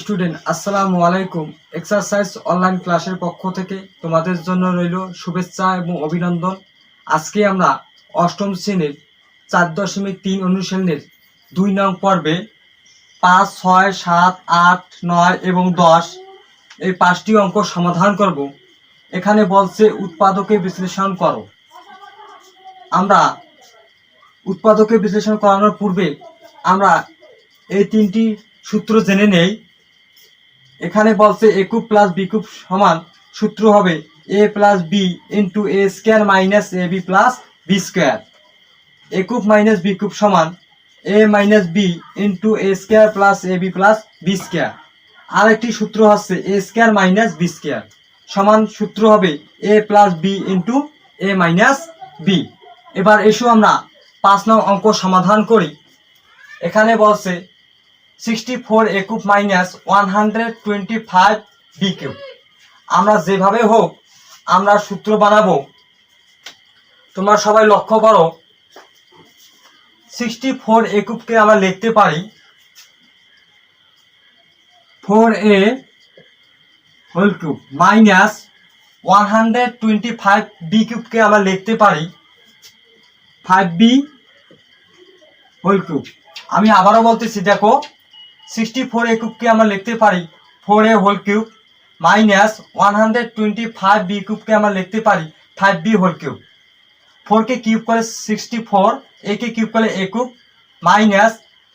Student আসসালামু আলাইকুম। Exercise online ক্লাসের পক্ষ থেকে তোমাদের জন্য রইল শুভেচ্ছা এবং অভিনন্দন। আজকে আমরা অষ্টম শ্রেণীর 4.3 অনুশীলনের 2 নং পর্বে 5, 6, 7, 8, 9 এবং 10 এই 5টি অঙ্ক সমাধান করব। এখানে বলছে উৎপাদকে বিশ্লেষণ করো। আমরা উৎপাদকে বিশ্লেষণ করানোর পূর্বে আমরা এই 3টি সূত্র জেনে নেই। এখানে বলছে এ কিউব প্লাস বি কিউব সমান সূত্র হবে এ plus B into a square minus A b plus b square. A cube minus B cube সমান এ minus B into a square plus a b plus b square. আরেকটি সূত্র হচ্ছে এ square minus B square সমান সূত্র হবে এ plus B into এ minus B. এবার এসো আমরা 5 নং অঙ্ক সমাধান করি। এখানে বলছে 64 এ কিউব মাইনাস 125 বি কিউব। আমরা যেভাবে হোক আমরা সূত্র বানাবো। তোমরা সবাই লক্ষ্য করো, 64 এ কিউবকে আমরা লিখতে পারি 4a whole cube minus 125 B কিউবকে আমরা লিখতে পারি 5b হোল কিউব। আমি আবারও বলতেছি, দেখো 64 এ কিউবকে আমরা লিখতে পারি 4a whole cube minus 125 B কিউবকে আমরা লিখতে পারি 5b হোল কিউব। 4 কে কিউব করলে 64, a কে কিউব করলে a কিউব মাইনাস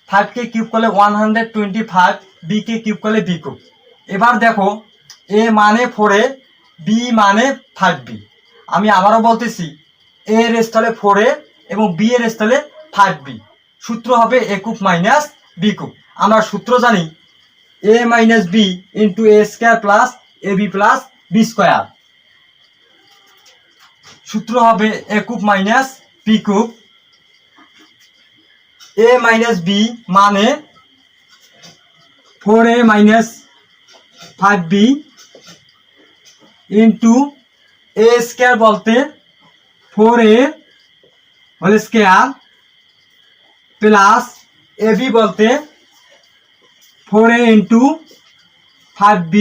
5 কে কিউব করলে 125, b কে কিউব করলে b কিউব। এবার দেখো a মানে 4a, b মানে 5b। আমি আবারও বলতেছি, a এর স্থলে 4a এবং b এর স্থলে 5b। সূত্র হবে a cube minus b cube. আমরা সূত্র জানি a minus b into a square plus a b plus b square. সূত্র হবে a cube minus b cube. a minus b মানে 4a minus 5b into a square বলতে 4a whole square plus a B বলতে 4a into 5b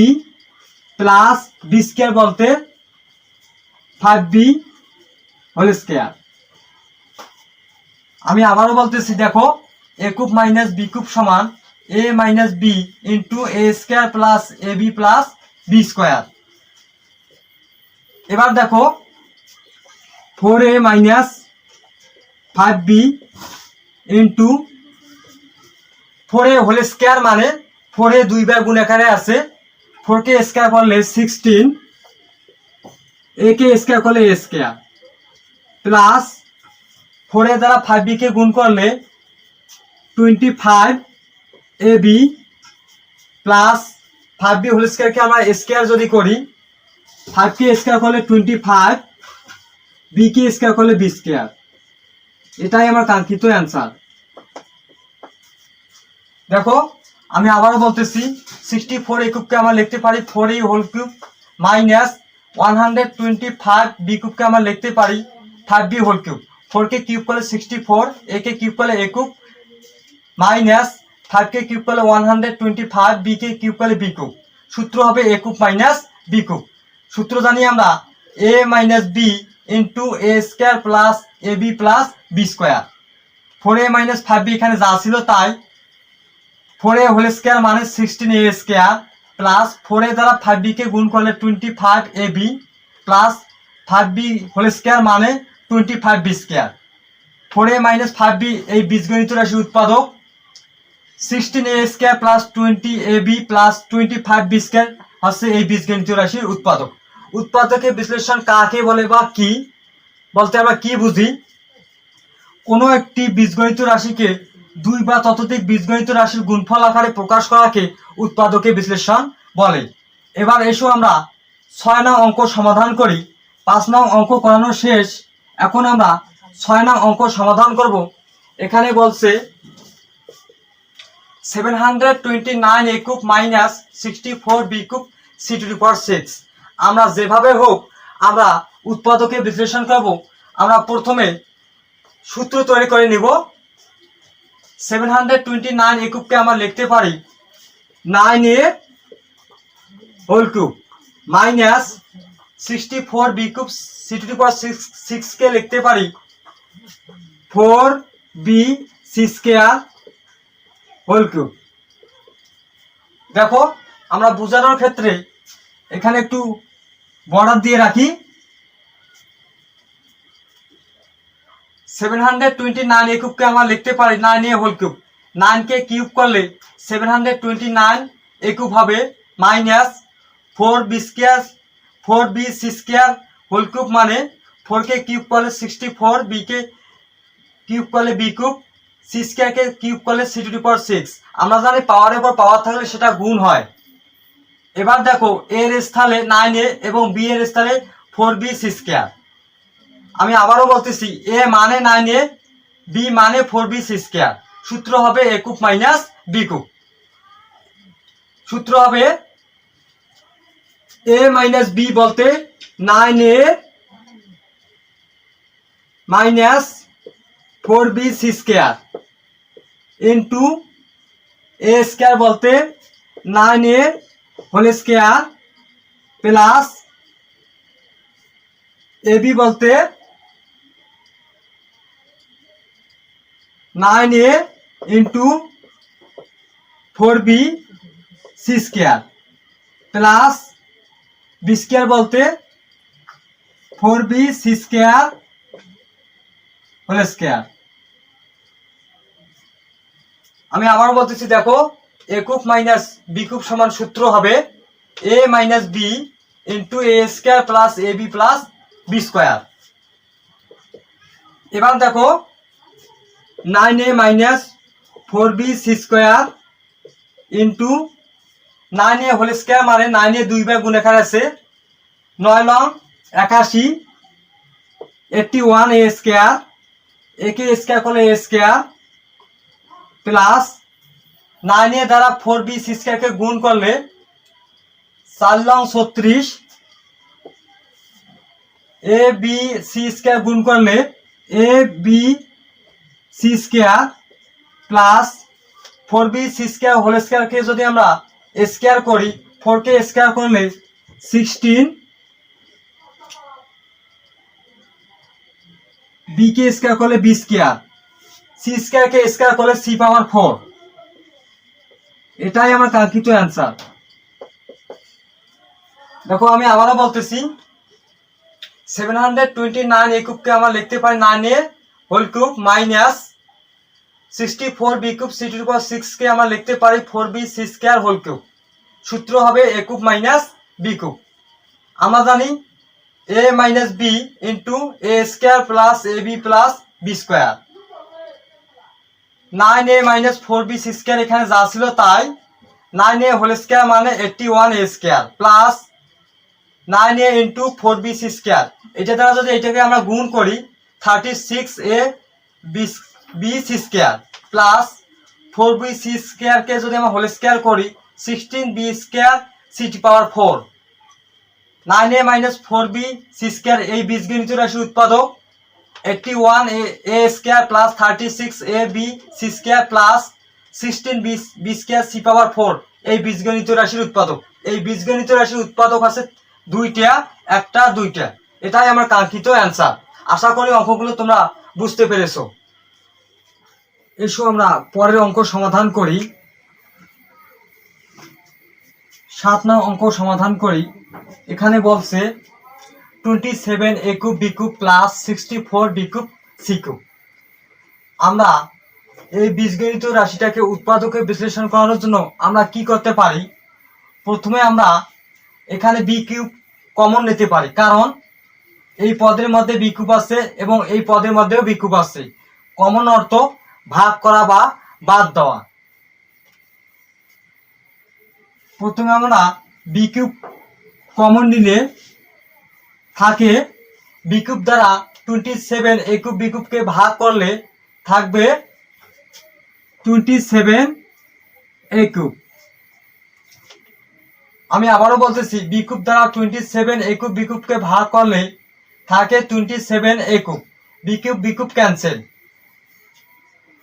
plus b square বলতে 5b whole square. আমি আবারও বলতেছি, দেখো এ কিউব মাইনাস বি কিউব সমান এ minus B into a square plus a b plus b square. এবার দেখো 4a minus 5b into 4a whole square মানে 4a দুইবার গুণ আকারে আছে, 4 কে স্কোয়ার করলে 16, a কে স্কোয়ার করলে a স্কোয়ার প্লাস 4a দ্বারা 5b কে গুণ করলে 25 ab প্লাস 5b হোল স্কোয়ারকে আমরা স্কোয়ার যদি করি 5 কে স্কোয়ার করলে 25, b কে স্কোয়ার করলে b স্কোয়ার। এটাই আমার কাঙ্ক্ষিত অ্যান্সার। দেখো আমি আবারও বলতেছি, 64 এ কিউবকে আমরা লিখতে পারি 4a whole cube minus 125 B কিউবকে আমরা লিখতে পারি 5b হোল কিউব। 4 কে কিউব করলে 64, a কে কিউব করলে a কিউব মাইনাস 5 কে কিউব করলে 125, b কে কিউব করলে b কিউব। সূত্র হবে a cube minus b cube. সূত্র জানি আমরা a minus b into a square plus a b plus b square. 4a minus 5b এখানে যা ছিল তাই, 4a হোল স্কোয়ার মানে 16a স্কোয়ার প্লাস 4a দ্বারা 5b কে গুণ করলে 25ab plus 5b whole square মানে 25b square. 4a minus 5b এই বীজগণিত রাশির উৎপাদক, 16a square plus 20ab plus 25b square হচ্ছে এই বীজগণিত রাশির উৎপাদক। উৎপাদকে বিশ্লেষণ কাকে বলে বা কি বলতে আমরা কি বুঝি? কোনো একটি বীজগণিত রাশিকে দুই বা ততোধিক বীজগণিত রাশির গুণফল আকারে প্রকাশ করাকে উৎপাদকে বিশ্লেষণ বলে। এবার এসো আমরা 6 নং অঙ্ক সমাধান করি। 5 নং অঙ্ক করানো শেষ, এখন আমরা 6 নং অঙ্ক সমাধান করব। এখানে বলছে 729 এ cube minus 64 B cube C to the power 6। আমরা যেভাবে হোক আমরা উৎপাদকে বিশ্লেষণ করব। আমরা প্রথমে সূত্র তৈরি করে নিব। 729 এ কিউবকে আমরা লিখতে পারি 9a whole cube minus 64b cube c to the power 6 কে লিখতে পারি 4b c square whole cube. দেখো আমরা বোঝানোর ক্ষেত্রে এখানে একটু বর্ডার দিয়ে রাখি। 729 এ কিউবকে আমরা লিখতে পারি 9a হোল কিউব। 9 কে কিউব করলে 729 এ কিউব হবে minus 4b square 4b c square whole cube মানে 4 কে কিউব করলে 64, b কে কিউব করলে b কিউব, c স্কয়ার কে কিউব করলে c টু দি পাওয়ার 6। আমরা জানি পাওয়ারের পর পাওয়ার থাকলে সেটা গুণ হয়। এবার দেখো এর স্থানে 9a এবং b এর স্থানে 4b c স্কয়ার। আমি আবারও বলতেছি a মানে 9a, b মানে 4b c স্কয়ার। সূত্র হবে a cube minus b cube. সূত্র হবে a মাইনাস b বলতে 9a minus 4b c square into a square বলতে 9a whole square plus ab বলতে 9a into 4b c square plus b square বলতে 4b c square whole square. আমি আবার বলতেছি দেখো a cube minus b cube সমান সূত্র হবে a minus b into a square plus ab plus b square. এবার দেখো 9a minus 4b c square into 9a whole square মানে 9a দুইবার গুণ এখানে আছে 9 লং 81 81 a স্কয়ার a কে স্কয়ার করলে a স্কয়ার প্লাস 9a দ্বারা 4b c স্কয়ার কে গুণ করলে 4 লং 36 a b c স্কয়ার গুণ করলে a b c square plus 4b c square whole square কে যদি আমরা স্কয়ার করি 4 কে স্কয়ার করলে 16 b কে স্কয়ার করলে b স্কয়ার c স্কয়ার কে স্কয়ার করলে c পাওয়ার 4। এটাই আমার কাঙ্ক্ষিত অ্যান্সার। দেখো আমি আবারও বলতেছি 729 এ কিউবকে আমরা লিখতে পারি 9a whole cube minus 64b cube c to the power 6 কে আমরা লিখতে পারি 4b c square whole cube. সূত্র হবে a cube minus b cube. আমরা জানি a minus b into a square plus ab plus b square. 9a minus 4b c square এখানে যা ছিল তাই 9a হোল স্কয়ার মানে 81 a square plus 9a into 4b c square. এটা দ্বারা যদি এটাকে আমরা গুণ করি 36a b c square plus 4b c square কে যদি আমরা হোল স্কয়ার করি 16b square c to power 4। 9a minus 4b c square এই বীজগণিত রাশির উৎপাদক 81a square plus 36a b c square plus 16b square c power 4 এই বীজগণিত রাশির উৎপাদক। এই বীজগণিত রাশির উৎপাদক আছে দুইটা, একটা দুইটা। এটাই আমার কাঙ্ক্ষিত অ্যান্সার। আশা করি অঙ্কগুলো তোমরা বুঝতে পেরেছো। এসো আমরা পরের অঙ্ক সমাধান করি। 7 নং অঙ্ক সমাধান করি। এখানে বলছে 27 a cube b cube plus 64 b cube c cube. আমরা এই বীজগণিত রাশিটাকে উৎপাদকে বিশ্লেষণ করানোর জন্য আমরা কি করতে পারি? প্রথমে আমরা এখানে b কিউব কমন নিতে পারি, কারণ এই পদের মধ্যে b কিউব আছে এবং এই পদের মধ্যেও b কিউব আছে। কমন অর্থ ভাগ করা বা বাদ দেওয়া। প্রথমে আমরা b কিউব কমন নিলে থাকে b কিউব দ্বারা 27 a কিউব b কিউবকে ভাগ করলে থাকবে 27 a কিউব। আমি আবারও বলতেছি b কিউব দ্বারা 27 a কিউব b কিউবকে ভাগ করলে থাকে 27 a cube. b cube cancel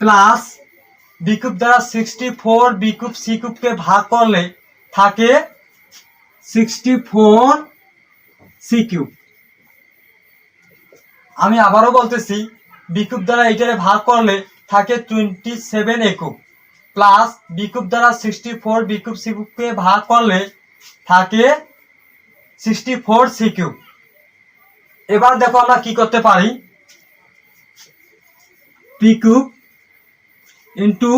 plus b cube দ্বারা 64 বি কিউব সি কিউবকে ভাগ করলে থাকে 64 সি কিউব। আমি আবারও বলতেছি, বি কিউব দ্বারা এইটারে ভাগ করলে থাকে 27 এ কিউব প্লাস বি কিউব দ্বারা 64 বি কিউব সি কিউবকে ভাগ করলে থাকে 64 সি কিউব। এবার দেখো আমরা কি করতে পারি, পি কিউব ইন্টু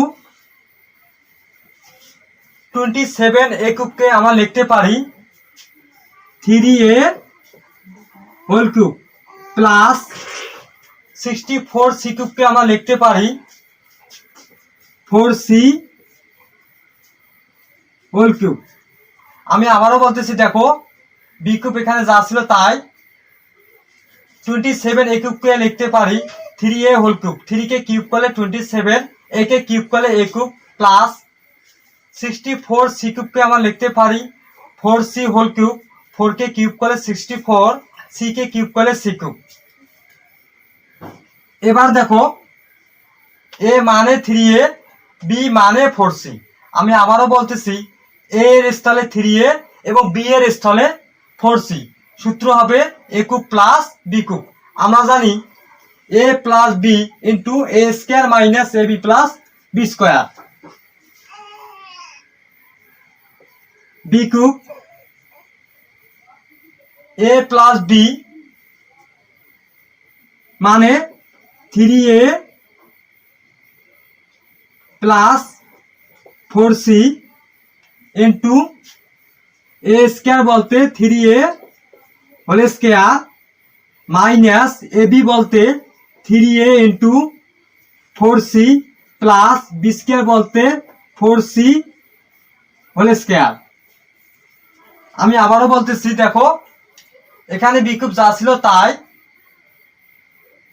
27 এ কিউবকে আমরা লিখতে পারি 3a whole cube plus 64 c কিউবকে আমরা লিখতে পারি 4c হোল কিউব। আমি আবারও বলতেছি, দেখো বি কিউব এখানে যা ছিল তাই 27 এ কিউবকে লিখতে পারি 3a হোল কিউব, 3 কে কিউব করলে 27, a কে কিউব করলে a কিউব প্লাস 64 সি কিউবকে আমরা লিখতে পারি 4c হোল কিউব, 4 কে কিউব করলে 64, c কে কিউব করলে c কিউব। এবার দেখো a মানে 3a, b মানে 4c। আমি আবারও বলতেছি, a এর স্থলে 3a এবং b এর স্থলে 4c, সূত্র হবে a cube plus b cube. আমরা জানি a plus b into a square minus ab plus b square, b cube a plus b মানে 3a plus 4c into a square বলতে 3a whole square minus ab বলতে 3a into 4c plus b square বলতে 4c whole square. আমি আবারও বলতেছি, দেখো এখানে B cube যা ছিল তাই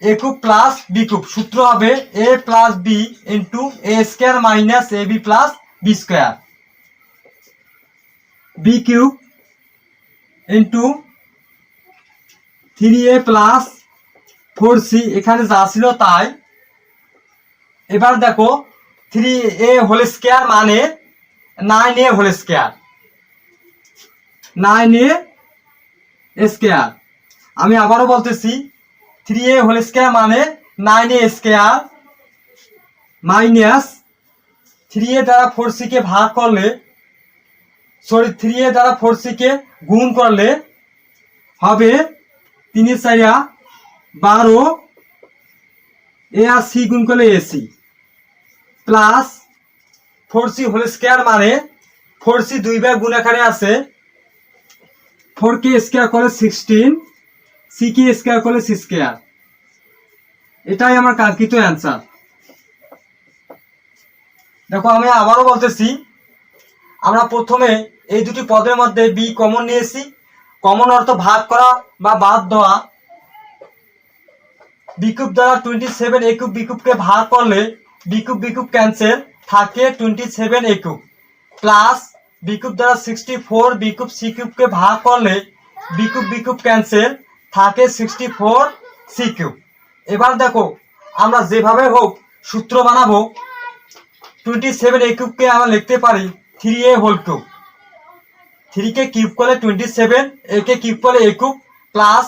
a cube plus b cube, সূত্র হবে a plus b into a square minus ab plus b square, b cube into 3a plus 4c এখানে যা ছিল তাই। এবার দেখো 3a হোল স্কয়ার মানে 9a whole square, 9a square. আমি আবারও বলতেছি, 3a হোল স্কয়ার মানে 9a স্কয়ার মাইনাস 3a দ্বারা 4c কে ভাগ করলে, সরি 3a দ্বারা 4c কে গুণ করলে হবে 3 4 12, a আর c গুণ করলে ac plus 4c whole square মানে 4c দুইবার গুণ আকারে আছে, 4 কে স্কয়ার করলে 16, c কে স্কয়ার করলে c স্কয়ার। এটাই আমার কাঙ্ক্ষিত অ্যান্সার। দেখো আমি আবারও বলতেছি, আমরা প্রথমে এই দুটি পদের মধ্যে বি কমন নিয়েছি, কমন অর্থ ভাগ করা বা বাদ দেওয়া। বি কিউব দ্বারা 27 এ কিউব বি কিউবকে ভাগ করলে বি কিউব ক্যান্সেল, থাকে 27 এ কিউব প্লাস বি কিউব দ্বারা 64 বি কিউব সি কিউবকে ভাগ করলে বি কিউব ক্যান্সেল, থাকে 64 সি কিউব। এবার দেখো আমরা যেভাবে হোক সূত্র বানাবো, 27 এ কিউবকে আমরা লিখতে পারি 3a হোল কিউব, 3 কে কিউব করলে 27, a কে কিউব করলে a কিউব প্লাস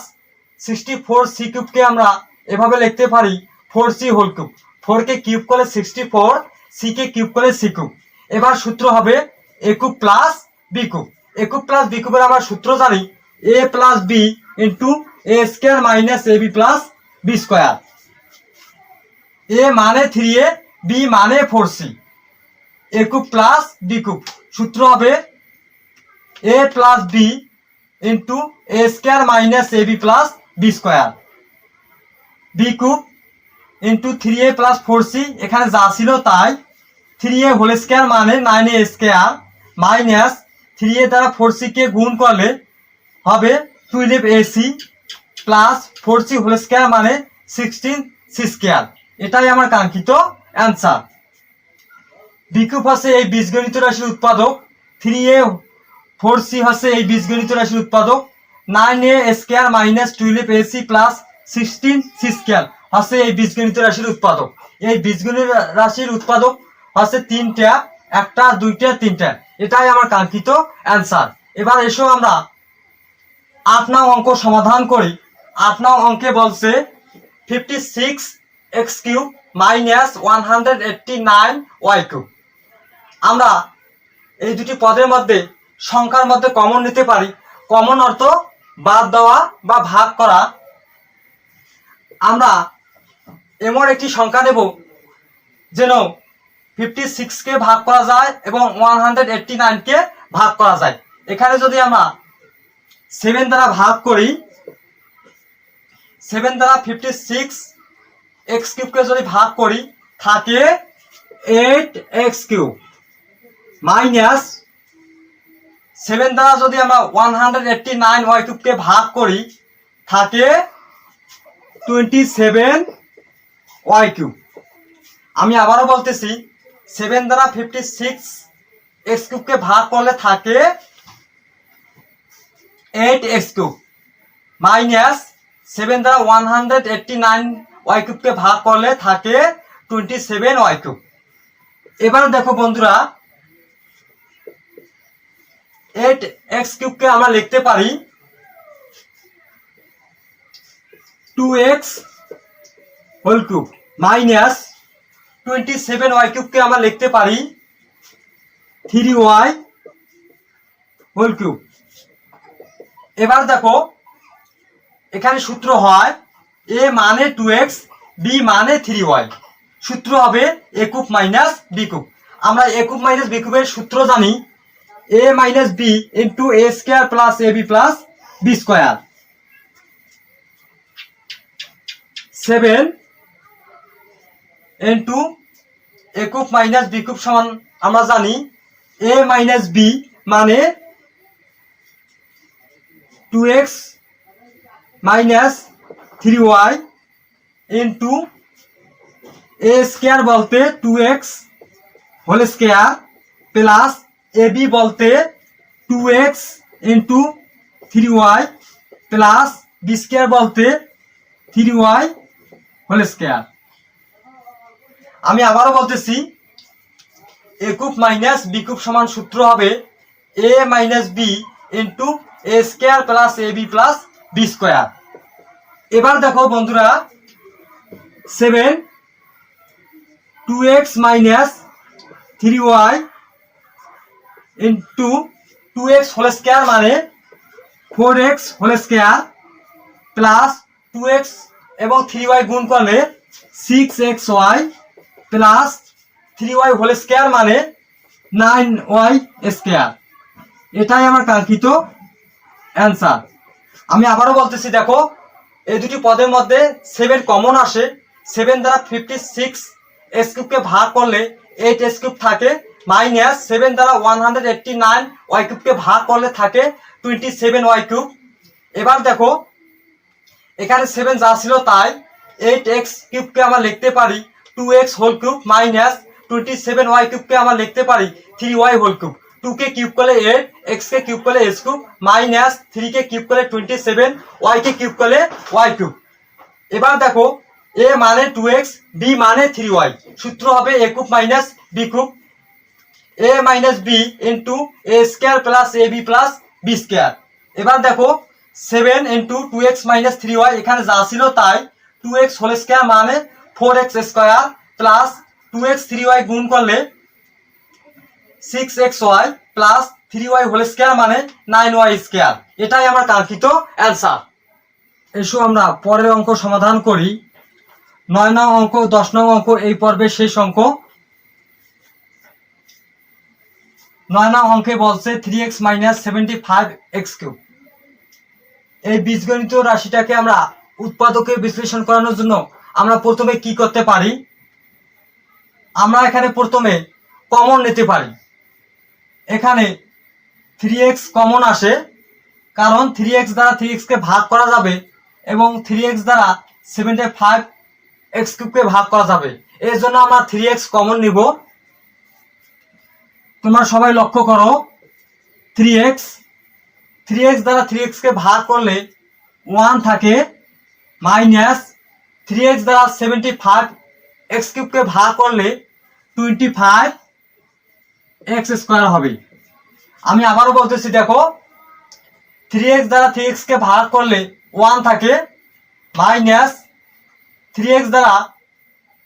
64 সি কিউবকে আমরা এভাবে লিখতে পারি 4c হোল কিউব, 4 কে কিউব করলে 64, c কে কিউব করলে c কিউব। এবার সূত্র হবে a cube plus b cube. a cube plus b কিউবের আমরা সূত্র জানি a plus b into a square minus ab plus b square. a মানে 3a, b মানে 4c, a cube plus b cube, সূত্র হবে a plus b into a square minus ab plus b square, b cube into 3a plus 4c এখানে যা ছিল তাই, 3a whole square মানে 9a square minus 3a দ্বারা 4c কে গুণ করলে হবে 12ac plus 4c whole square মানে 16c স্কয়ার। এটাই আমার কাঙ্ক্ষিত অ্যান্সার। বি কিউব হচ্ছে এই বীজগণিত রাশির উৎপাদক, 3a 4c হচ্ছে এই বীজগণিত রাশির উৎপাদক, 9a square minus 12ac plus 16c square হচ্ছে এই বীজগণিত রাশির উৎপাদক। এই বীজগণিত রাশির উৎপাদক হচ্ছে 3টা, 1টা 2টা 3টা। এটাই আমার কাঙ্ক্ষিত অ্যান্সার। এবার এসো আমরা 8 নং অঙ্ক সমাধান করি। 8 নং অঙ্কে বলছে 56x³ মাইনাস 189y³ আমরা এই দুটি পদের মধ্যে সংখ্যার মধ্যে কমন নিতে পারি। কমন অর্থ বাদ দেওয়া বা ভাগ করা। আমরা এমন একটি সংখ্যা নেব যেন 56কে ভাগ করা যায় এবং 189কে ভাগ করা যায়। এখানে যদি আমরা 7 দ্বারা ভাগ করি, 7 দ্বারা 56x³ কে যদি ভাগ করি থাকে 8x³ মাইনাস 7 দ্বারা যদি আমরা 189y³ কে ভাগ করি থাকে 27y³। আমি আবারও বলতেছি, 7 দ্বারা 56x³ কে ভাগ করলে থাকে 8x³ মাইনাস 7 দ্বারা 189y³ কে ভাগ করলে থাকে 27y³। এবার দেখো বন্ধুরা, 8x³ কে আমরা লিখতে পারি 2x³ মাইনাস 27y³ কে আমরা লিখতে পারি 3y³। এবার দেখো এখানে সূত্র হয় a মানে 2x, b মানে 3y। সূত্র হবে a³ মাইনাস b³। আমরা a³ মাইনাস b³ এর সূত্র জানি a minus b into a square plus ab plus b square. 7 into a³ minus b³ সমান আমরা জানি a মাইনাস b মানে 2x minus 3y into a square বলতে 2x whole square plus ab বলতে 2x into 3y plus b square বলতে 3y whole square. আমি আবারও বলতেছি, a³ মাইনাস b³ সমান সূত্র হবে a minus b into a square plus ab plus b square. এবার দেখো বন্ধুরা, 7 2x minus 3y into 2x whole square মানে 4x whole square plus 2x এবং 3y গুণ করলে 6xy plus 3y whole square মানে 9y স্কোয়ার। এটাই আমার কাঙ্ক্ষিত অ্যান্সার। আমি আবারও বলতেছি, দেখো এই দুটি পদের মধ্যে 7 কমন আসে। 7 দ্বারা 56x³ কে ভাগ করলে 8x³ থাকে মাইনাস 7 দ্বারা 189y³ কে ভাগ করলে থাকে 27y³। এবার দেখো এখানে 7 যা ছিল তাই 8x³ কে আমরা লিখতে পারি 2x whole cube minus 27y³ কে আমরা লিখতে পারি 3y হোল কিউব। 2 কে কিউব করলে 8, x কে কিউব করলে x³ মাইনাস 3 কে কিউব করলে 27, y কে কিউব করলে y³। এবার দেখো a মানে 2x, b মানে 3y। সূত্র হবে a³ minus b³ a minus b into a square plus ab plus b square. এবার দেখো 7 ইন্টু 2x মাইনাস 3y, এখানে যা ছিল তাই 2x হোল স্কোয়ার মানে 4x square plus 2x 3y গুণ করলে 6xy plus 3y whole square মানে 9y স্কোয়ার। এটাই আমার কাঙ্ক্ষিত অ্যান্সার। এসো আমরা পরের অঙ্ক সমাধান করি। 9 নং অঙ্ক, 10 নং অঙ্ক এই পর্বের শেষ অঙ্ক। 9 নং অঙ্কে বলছে 3x মাইনাস 75x³। এই বীজগণিত রাশিটাকে আমরা উৎপাদকে বিশ্লেষণ করানোর জন্য আমরা প্রথমে কি করতে পারি, আমরা এখানে প্রথমে কমন নিতে পারি। এখানে 3x কমন আসে কারণ 3x দ্বারা 3x কে ভাগ করা যাবে এবং 3x দ্বারা 75x³ কে ভাগ করা যাবে। এর জন্য আমরা 3x কমন নিব। তোমরা সবাই লক্ষ্য করো, 3x দ্বারা 3x কে ভাগ করলে 1 থাকে মাইনাস 3x দ্বারা 75x³ কে ভাগ করলে 25x² হবে। আমি আবারও বলতেছি, দেখো 3x দ্বারা 3x কে ভাগ করলে 1 থাকে, মাইনাস 3x দ্বারা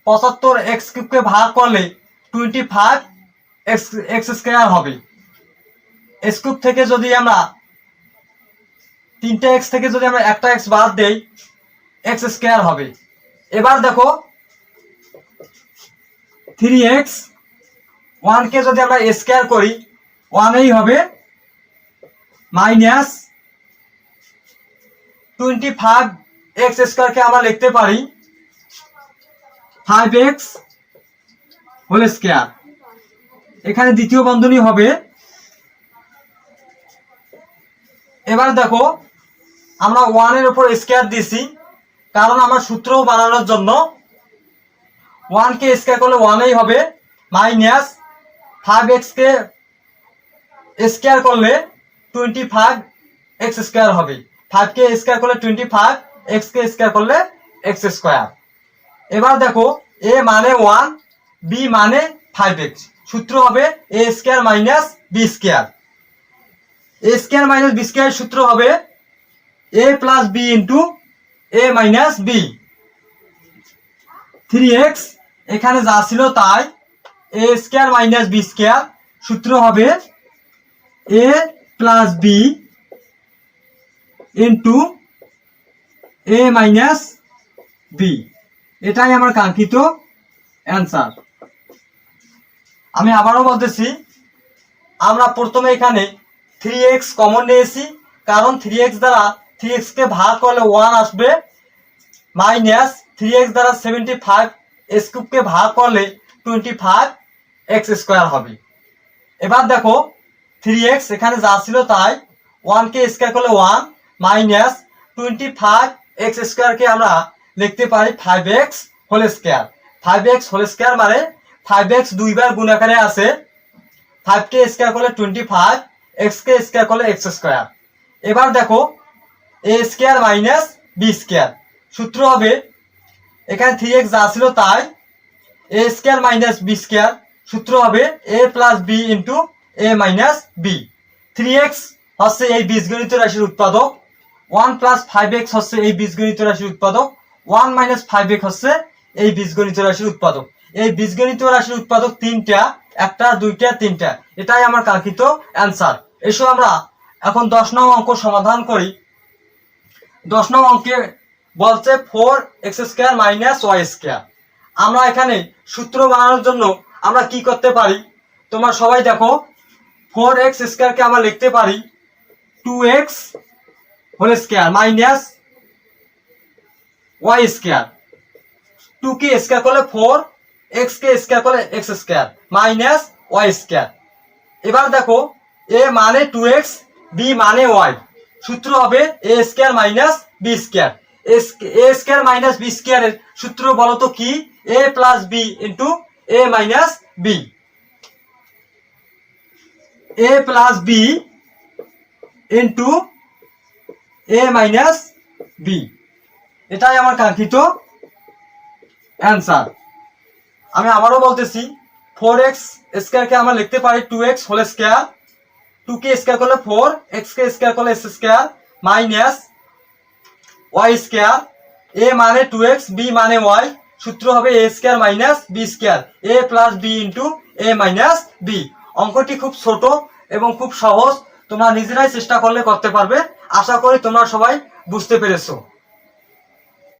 75x³ কে ভাগ করলে 25x² হবে। x³ থেকে যদি আমরা 3টা x থেকে যদি আমরা একটা x বাদ দেই, x² হবে। এবার দেখো 3x 1 কে যদি আমরা স্কয়ার করি 1ই হবে, মাইনাস 25x² কে আমরা লিখতে পারি 5x² এখানে দ্বিতীয় বন্ধনী হবে। এবার দেখো আমরা 1 এর উপর স্কয়ার দিছি, কারণ আমরা সূত্র বানানোর জন্য 1 কে স্কয়ার করলে 1ই হবে, মাইনাস 5x কে স্কয়ার করলে 25x² হবে। 5 কে স্কয়ার করলে 25, x কে স্কয়ার করলে x²। এবার দেখো a মানে 1, b মানে 5x, সূত্র হবে a² minus b²। a² minus b² সূত্র হবে a plus b into a minus b। 3x এখানে যা ছিল তাই, a² মাইনাস b² সূত্র হবে a plus b into a minus b। এটাই আমার কাঙ্ক্ষিত অ্যান্সার। আমি আবারও বলতেছি, আমরা প্রথমে এখানে 3x কমন নিয়েছি, কারণ 3x দ্বারা 3x কে ভাগ করলে 1 আসবে, মাইনাস 3x দ্বারা 75x³ কে ভাগ করলে 25x² হবে। এবার দেখো 3x এখানে যা ছিল তাই, 1 কে স্কয়ার করলে 1, মাইনাস 25x² কে আমরা লিখতে পারি 5x²। 5x² মানে 5x দুইবার গুণ আকারে আছে, 5 কে স্কয়ার করলে 25, x কে স্কয়ার করলে x²। এবার দেখো a² মাইনাস b² সূত্র হবে, এখানে 3x যা ছিল তাই, a² মাইনাস b² সূত্র হবে a plus b into a minus b। 3x হচ্ছে এই বীজগণিত রাশির উৎপাদক, 1 প্লাস 5x হচ্ছে এই বীজগণিত রাশির উৎপাদক, 1 মাইনাস 5x হচ্ছে এই বীজগণিত রাশির উৎপাদক। এই বীজগণিত রাশির উৎপাদক 3টা, 1টা 2টা 3টা, এটাই আমার কাঙ্ক্ষিত অ্যান্সার। এসো আমরা এখন 10 নং অঙ্ক সমাধান করি। 10 নং অঙ্কে বলছে 4x² মাইনাস y²। আমরা এখানে সূত্র বানানোর জন্য আমরা কি করতে পারি, তোমরা সবাই দেখো, 4x² কে আমরা লিখতে পারি 2x² মাইনাস y²। 2 কে স্কয়ার করলে 4, x কে স্কয়ার করলে x² মাইনাস y²। এবার দেখো a মানে 2x, b মানে y, সূত্র হবে a² minus b²। a² minus b² এর সূত্র বলো তো কি? a plus b into a minus b। a plus b into a minus b, এটাই আমার কাঙ্ক্ষিত অ্যান্সার। আমি আবারও বলতেছি, 4x² কে আমরা লিখতে পারি 2x², 2 কে স্কয়ার করলে 4, x কে স্কয়ার করলে x² মাইনাস y²। a মানে 2x, b মানে y, সূত্র হবে a² minus b², a plus b into a minus b। অঙ্কটি খুব ছোট এবং খুব সহজ, তোমরা নিজেরাই চেষ্টা করলে করতে পারবে। আশা করি তোমরা সবাই বুঝতে পেরেছো।